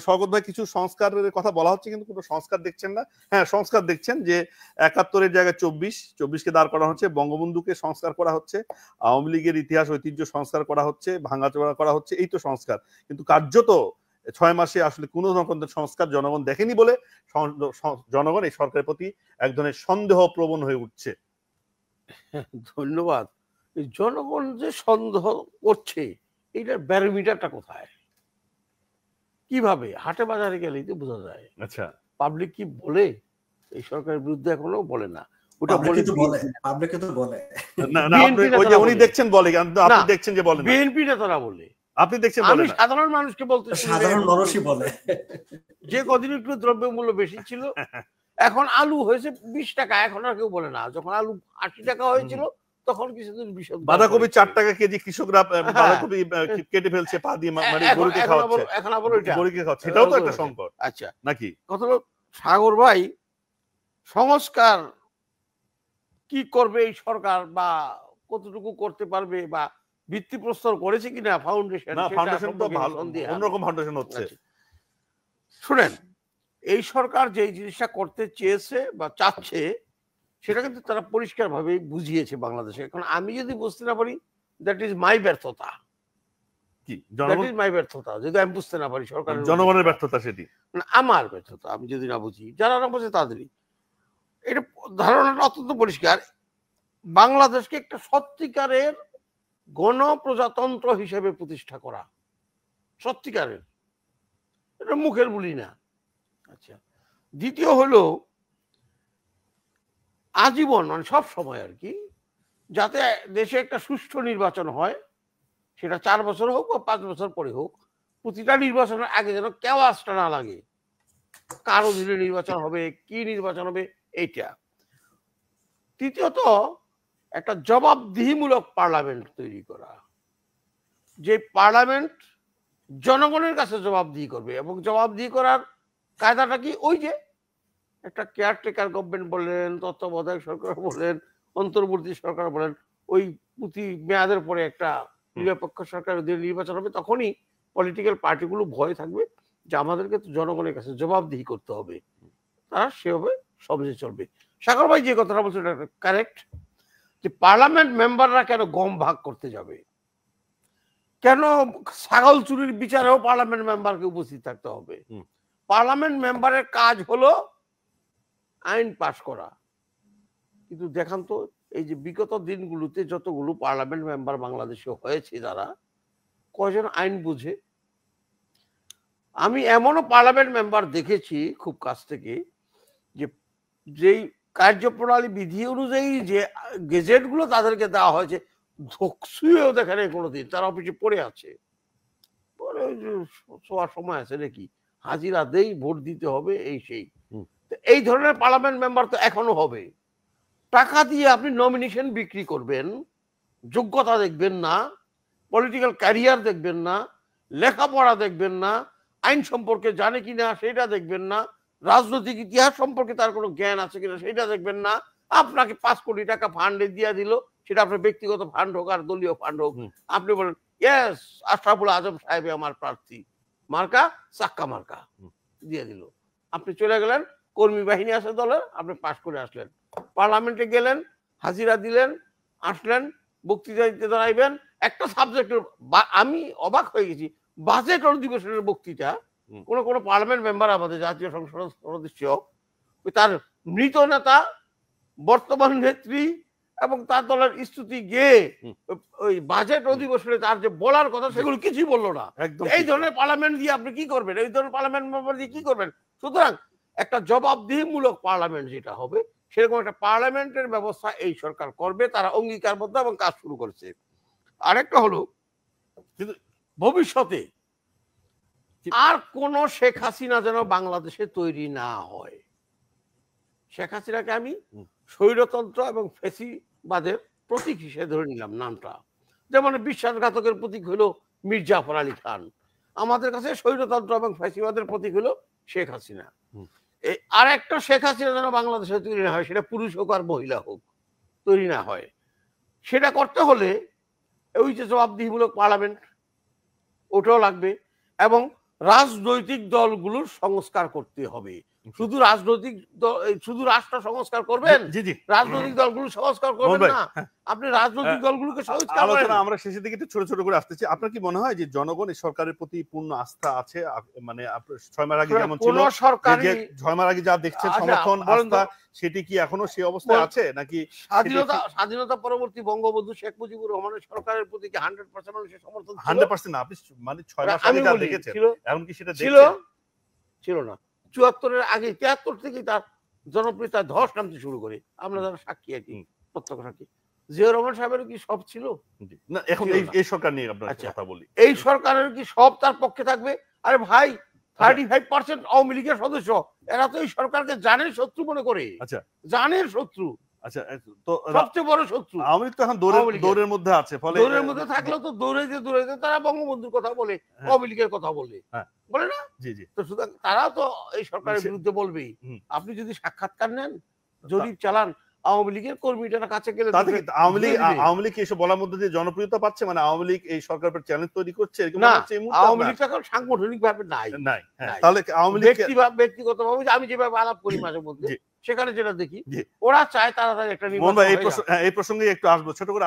স্বগত ভাই কিছু সংস্কারের কথা বলা হচ্ছে কিন্তু কোনো সংস্কার দেখছেন না। হ্যাঁ, সংস্কার দেখছেন যে ৭১-এর জায়গায় ২৪কে দাঁড় করা হচ্ছে, বঙ্গবন্ধুকে সংস্কার করা হচ্ছে, আওয়ামী লীগের ইতিহাস ঐতিহ্য সংস্কার করা হচ্ছে, ভাঙাচোরা করা হচ্ছে, এই তো সংস্কার। কিন্তু কার্যত ৬ মাসে আসলে কোনো রকমের সংস্কার জনগণ দেখেনি বলে জনগণ এই সরকারের প্রতি এক ধরনের সন্দেহ প্রবণ হয়ে উঠছে। ধন্যবাদ। জনগণ যে সন্দেহ করছে এইটার ব্যারোমিটারটা কোথায়? কিভাবে? হাটে বাজারে গেলেই তো বোঝা যায়। আচ্ছা, পাবলিক কি বলে এই সরকারের বিরুদ্ধে? এখনো বলে না। ওটা পাবলিক তো বলে, পাবলিক তো বলে না না, ওই যে উনি দেখছেন বলে, আপনি দেখছেন যে বলে না। বিএনপি নেতারা বলে, আপনি দেখছেন বলে না। আমি সাধারণ মানুষকে বলতে, সাধারণ মানুষই বলে যে কদিন একটু দ্রব্যমূল্য বেশি ছিল, এখন আলু হয়েছে 20 টাকা, এখন আর কেউ বলে না। যখন আলু 80 টাকা হয়েছিল তখন কিছুদিন বিশদ, বাঁধাকপি 4 টাকা কেজি, কৃষকরা বাঁধাকপি কেটে ফেলছে পা দিয়ে, মানে গরুকে খাওয়াচ্ছে, এখন আবার ওইটা গরুকে খাওয়াচ্ছে, এটাও তো একটা সংকট। আচ্ছা, নাকি কত লোক সাগর ভাই, সংস্কার কি করবে এই সরকার, বা কতটুকু করতে পারবে, বা ভিত্তিপ্রস্তর করেছে কিনা ফাউন্ডেশন? না, ফাউন্ডেশন তো ভালো, অন্যরকম ফাউন্ডেশন হচ্ছে। শুনেন, এই সরকার যে জিনিসটা করতে চেয়েছে বা চাচ্ছে সেটা কিন্তু তারা পরিষ্কার ভাবে বুঝিয়েছে বাংলাদেশে। এখন আমি যদি বুঝতে না পারি, দ্যাট ইজ মাই ব্যর্থতা। কি দ্যাট ইজ মাই ব্যর্থতা, যদি আমি বুঝতে না পারি সরকারের, জনগণের ব্যর্থতা সেটি, আমার ব্যর্থতা। আমি যদি না বুঝি, যারা না বোঝে তাদেরই। এটা ধারণাটা অত্যন্ত পরিষ্কার। বাংলাদেশকে একটা সত্যিকারের গণপ্রজাতন্ত্র হিসেবে প্রতিষ্ঠা করা, সত্যিকারের, এটা মুখের বলি না। আচ্ছা, দ্বিতীয় হলো আজীবন, মানে সব সময় আর কি, যাতে দেশে একটা সুষ্ঠু নির্বাচন হয়, সেটা 4 বছর হোক বা 5 বছর পরে হোক, প্রতিটা নির্বাচনের আগে যেন কেওয়াসটা না লাগে, কার অধীনে নির্বাচন হবে, কি নির্বাচন হবে, এইটা। তৃতীয়ত, একটা জবাবদিহিমূলক পার্লামেন্ট তৈরি করা, যে পার্লামেন্ট জনগণের কাছে জবাবদিহি করবে। এবং জবাবদিহি করার কায়দাটা কি? ওই যে একটা কেয়ারটেকার গভর্নমেন্ট বলেন, তত্ত্বাবধায়ক সরকার বলেন, অন্তর্বর্তী সরকার বলেন, ওই প্রতি মেয়াদের পরে একটা নিরপেক্ষ সরকার নির্বাচন হবে, তখনই পলিটিক্যাল পার্টিগুলো ভয় থাকবে যে আমাদেরকে তো জনগণের কাছে জবাবদিহি করতে হবে, তারা সেভাবে সমাজে চলবে। সাগর ভাই যে কথাটা বলছে এটা কারেক্ট, যে পার্লামেন্ট মেম্বাররা কেন গম ভাগ করতে যাবে? কেন ছাগল চুরির বিচারেও পার্লামেন্ট মেম্বারকে উপস্থিত থাকতে হবে? পার্লামেন্ট মেম্বারের কাজ হলো আইন পাশ করা। কিন্তু দেখান তো, এই যে বিগত দিনগুলোতে যতগুলো পার্লামেন্ট মেম্বার বাংলাদেশে হয়েছে, যারা কয়জন আইন বুঝে? আমি এমনও পার্লামেন্ট মেম্বার দেখেছি খুব কাছ থেকে, যে যেই কার্যপ্রণালী বিধি অনুযায়ী যে গেজেট গুলো তাদেরকে দেওয়া হয়েছে, ধকসুয়েও দেখে নেই কোনোদিন, তারা অফিসে পড়ে আছে, পরে শোয়ার সময় আছে নাকি, হাজিরা দেই, ভোট দিতে হবে, এই সেই। এই ধরনের পার্লামেন্ট মেম্বার তো এখনো হবে। টাকা দিয়ে আপনি নমিনেশন বিক্রি করবেন, যোগ্যতা দেখবেন না, পলিটিক্যাল ক্যারিয়ার দেখবেন না, লেখাপড়া দেখবেন না, আইন সম্পর্কে জানে কিনা সেটা দেখবেন না, রাজনৈতিক ইতিহাস সম্পর্কে তার কোনো জ্ঞান আছে কিনা সেটা দেখবেন না। আপনাকে 5 কোটি টাকা ফান্ডে দিয়ে দিল, সেটা আপনার ব্যক্তিগত ফান্ড হোক আর দলীয় ফান্ড হোক, আপনি বলেন ইয়েস আশরাফুল আজম সাহেব আমার প্রার্থী, মার্কা চাক্কা মার্কা, দিয়ে দিল। আপনি চলে গেলেন, কর্মী বাহিনী আছে দলের, আপনি পাশ করে আসলেন, পার্লামেন্টে গেলেন, হাজিরা দিলেন, আসলেন, বক্তৃতা দিতে দাঁড়াইবেন। একটা সাবজেক্টের, আমি অবাক হয়ে গেছি, বাজেট অধিবেশনের বক্তৃতা কোন কোন পার্লামেন্ট মেম্বার, আমাদের জাতীয় সংসদ সদস্য, তার মৃত নেতা, বর্তমান নেত্রী এবং তার দলের স্তুতি গেয়ে ওই বাজেট অধিবেশনে তার যে বলার কথা সেগুলো কিছুই বললো না। এই ধরনের পার্লামেন্ট দিয়ে আপনি কি করবেন? এই ধরনের পার্লামেন্ট মেম্বার দিয়ে কি করবেন? সুতরাং একটা জবাবদিহিমূলক পার্লামেন্ট যেটা হবে, সেরকম একটা পার্লামেন্টের ব্যবস্থা এই সরকার করবে, তারা অঙ্গীকারবদ্ধ এবং কাজ শুরু করেছে। আরেকটা হলো, কিন্তু ভবিষ্যতে আর কোন শেখ হাসিনা যেন বাংলাদেশে তৈরি না হয়। শেখ হাসিনাকে আমি স্বৈরতন্ত্র এবং ফ্যাসিবাদের প্রতীক হিসেবে ধরে নিলাম নামটা। যেমন বিশ্বাসঘাতকের প্রতীক হলো মীর জাফর আলী খান, আমাদের কাছে স্বৈরতন্ত্র এবং ফ্যাসিবাদের প্রতীক হলো শেখ হাসিনা। আর একটা শেখ হাসিনা যেন বাংলাদেশে তৈরি না হয়, সেটা পুরুষ হোক আর মহিলা হোক, তৈরি না হয়। সেটা করতে হলে ওই যে জবাবদিহিমূলক পার্লামেন্ট, ওটাও লাগবে। এবং রাজনৈতিক দলগুলোর সংস্কার করতে হবে। শুধু শুধু রাষ্ট্র সংস্কার করবেন, জি জি রাজনৈতিক দলগুলো সংস্কার করবেন ভাই, না। আপনি রাজনৈতিক দলগুলোকে সংস্কার করেন। আলোচনা আমরা শেষের দিকে একটু ছোট ছোট করে আসতেছি। আপনার কি মনে হয় যে জনগণ এই সরকারের প্রতি পূর্ণ আস্থা আছে? মানে 6 মাস আগে যেমন ছিল, কোন সরকারি 6 মাস আগে যা দেখছেন আচ্ছা, সমর্থন বলেন তো। আস্থা, সেটি কি এখনো সেই অবস্থায় আছে নাকি স্বাধীনতা পরবর্তী বঙ্গবন্ধু শেখ মুজিবুর রহমানের সরকারের প্রতি কি 100% মানুষের সমর্থন ছিল? 100% না? আপনি মানে 6 মাস আমি আগে যা বলি, দেখেছেন ছিল এখন কি সেটা ছিল দেখছেন? ছিল না। 74-এর আগে 73 থেকেই তার জনপ্রিয়তা ধস নামতে শুরু করে। আমরা যারা সাক্ষী আর কি, প্রত্যক্ষ সাক্ষী। জিয়াউর রহমান সাহেবের কি সব ছিল? জি। না এখন ছিল এই না। এই সরকার নিয়ে আপনার আচ্ছা। কথা বলি। এই সরকারের কি সব তার পক্ষে থাকবে? আরে ভাই, 35% আওয়ামী লীগের সদস্য, এরা তো এই সরকারকে জানের শত্রু মনে করে। আচ্ছা জানের শত্রু, আচ্ছা তো সবচেয়ে বড় শত্রু। আওয়ামী লীগ তো এখন আওয়ামী লীগের। দৌড়ের মধ্যে আছে, ফলে দৌড়ের মধ্যে থাকলেও তো দৌড়াইতে তারা বঙ্গবন্ধুর কথা বলে, হ্যাঁ। আওয়ামী লীগের কথা বলে, হ্যাঁ। বলে না? জি জি তো সুতরাং তারাও তো এই সরকারের সে- বিরুদ্ধে বলবেই। হুম। আপনি যদি সাক্ষাৎকার নেন, জরিপ চালান, আওয়ামী লীগের কর্মীটার কাছে গেলে তাতে কি আওয়ামী লীগ ধুয়ে দিবে। এসব বলার মধ্যে দিয়ে জনপ্রিয়তা পাচ্ছে? মানে আওয়ামী লীগ এই সরকারের উপর চ্যালেঞ্জ তৈরি করছে এরকম না, মনে হচ্ছে এই মুহূর্তে আওয়ামী আপনার? লীগ এখন সাংগঠনিক ভাবে নাই। নাই, হ্যাঁ। নাই। তাহলে আওয়ামী লীগ ব্যক্তিগত ভাবে আমি যেভাবে আলাপ করি মাঝে মধ্যে, জি। সেখানে যেটা দেখি, জি। ওরা চায় তাড়াতাড়ি একটা মোহন নির্বাচন ভাই হয়ে যাক। এই প্রসঙ্গে একটু আসবো ছোট করে।